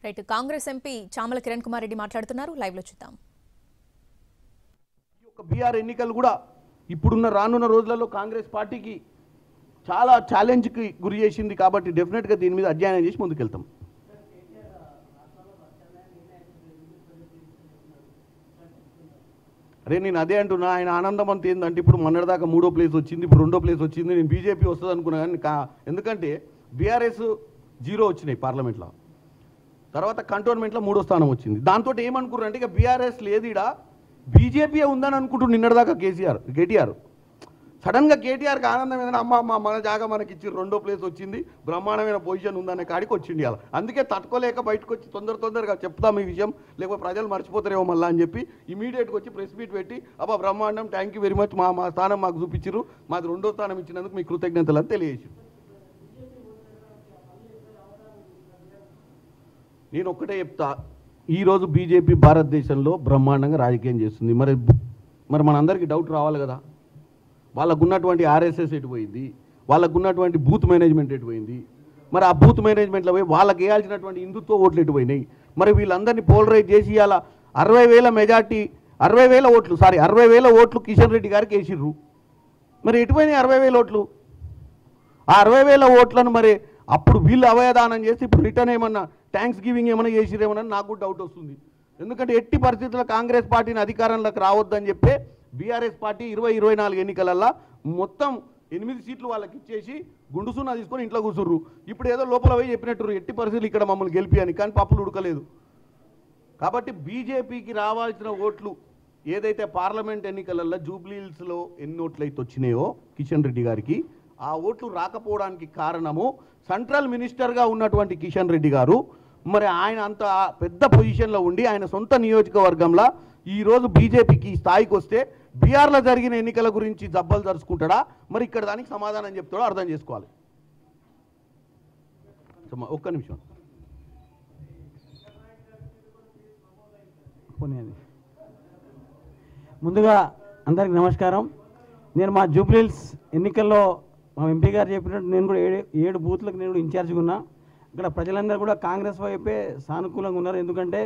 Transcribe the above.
Right Congress MP Chamala Kiran Kumar Reddy మాట్లాడుతున్నారు live లో చూద్దాం. బీఆర్ ఎన్నికలు కూడా ఇప్పుడున్న రానున్న రోజులలో కాంగ్రెస్ పార్టీకి చాలా ఛాలెంజ్కి గురి చేసింది కాబట్టి డెఫినెట్గా దీని మీద అధ్యయనం చేసి ముందుకెళ్తాం. అరే నేను అదే అంటున్నా, ఆయన ఆనందం అంత ఏంటంటే ఇప్పుడు మొన్నటిదాకా 3వ ప్లేస్ వచ్చింది, ఇప్పుడు 2వ ప్లేస్ వచ్చింది, నేను బీజేపీ వస్తుంది అనుకున్నా కానీ ఎందుకంటే బీఆర్ఎస్ 0 వచ్చినాయి పార్లమెంట్లో, తర్వాత కంటోన్మెంట్లో 3వ స్థానం వచ్చింది. దాంతో ఏమనుకున్నారు అంటే ఇక బీఆర్ఎస్ లేదు ఇడ బీజేపీ ఉందని అనుకుంటూ నిన్నటిదాకా కేటీఆర్ సడన్గా కేటీఆర్కి ఆనందం ఏదైనా అమ్మ మన జాగా మనకి ఇచ్చి 2వ ప్లేస్ వచ్చింది, బ్రహ్మాండమైన పొజిషన్ ఉందనే కాడికి వచ్చింది. అలా అందుకే తట్టుకోలేక బయటకు వచ్చి తొందరగా చెప్తాం ఈ విషయం, లేకపోతే ప్రజలు మర్చిపోతారేమో మళ్ళీ అని చెప్పి ఇమీడియట్గా వచ్చి ప్రెస్ మీట్ పెట్టి అబ్బా బ్రహ్మాండం థ్యాంక్ యూ వెరీ మచ్, మా స్థానం మాకు చూపించారు, మాది 2వ స్థానం ఇచ్చినందుకు మీ కృతజ్ఞతలు అని తెలియజేసి. నేను ఒక్కటే చెప్తా, ఈరోజు బీజేపీ భారతదేశంలో బ్రహ్మాండంగా రాజకీయం చేస్తుంది. మరి మనందరికీ డౌట్ రావాలి కదా, వాళ్ళకున్నటువంటి ఆర్ఎస్ఎస్ ఎటుపోయింది, వాళ్ళకున్నటువంటి బూత్ మేనేజ్మెంట్ ఎటుపోయింది, మరి ఆ బూత్ మేనేజ్మెంట్లో పోయి వాళ్ళకి వేయాల్సినటువంటి హిందుత్వ ఓట్లు ఎటుపోయినాయి, మరి వీళ్ళందరినీ పోలరైజ్ చేసి ఇవాళ 60,000 ఓట్లు కిషన్ రెడ్డి గారికి వేసిర్రు. మరి ఎటుపోయినాయి 60,000 ఓట్లు? ఆ 60,000 ఓట్లను మరి అప్పుడు వీళ్ళు అవయదానం చేసి ఇప్పుడు రిటర్న్ ఏమన్నా థ్యాంక్స్ గివింగ్ ఏమైనా చేసిరేమన్నా నాకు కూడా డౌట్ వస్తుంది. ఎందుకంటే ఎట్టి పరిస్థితుల్లో కాంగ్రెస్ పార్టీని అధికారంలోకి రావద్దని చెప్పి బీఆర్ఎస్ పార్టీ 2024 ఎన్నికలల్లో మొత్తం 8 సీట్లు వాళ్ళకి ఇచ్చేసి గుండుసున్నా తీసుకొని ఇంట్లో కూర్చుర్రు. ఇప్పుడు ఏదో లోపల పోయి చెప్పినట్టు ఎట్టి పరిస్థితులు ఇక్కడ మమ్మల్ని గెలిపియని, కానీ పప్పులు ఉడకలేదు. కాబట్టి బీజేపీకి రావాల్సిన ఓట్లు ఏదైతే పార్లమెంట్ ఎన్నికలలో జూబ్లీహిల్స్లో ఎన్ని ఓట్లు అయితే వచ్చినాయో కిషన్ రెడ్డి గారికి, ఆ ఓట్లు రాకపోవడానికి కారణము సెంట్రల్ మినిస్టర్గా ఉన్నటువంటి కిషన్ రెడ్డి గారు. మరి ఆయన అంత పెద్ద పొజిషన్లో ఉండి ఆయన సొంత నియోజకవర్గంలో ఈరోజు బీజేపీకి స్థాయికి వస్తే బీఆర్లో జరిగిన ఎన్నికల గురించి జబ్బలు జరుచుకుంటాడా, మరి ఇక్కడ దానికి సమాధానం చెప్తాడో అర్థం చేసుకోవాలి. ఒక్క నిమిషం. ముందుగా అందరికి నమస్కారం. నేను మా జూబ్లీహిల్స్ ఎన్నికల్లో మా ఎంపీ గారు చెప్పినట్టు నేను కూడా 7 బూత్లకు నేను కూడా ఇన్ఛార్జ్గా ఉన్నా. ఇక్కడ ప్రజలందరూ కూడా కాంగ్రెస్ వైపే సానుకూలంగా ఉన్నారు. ఎందుకంటే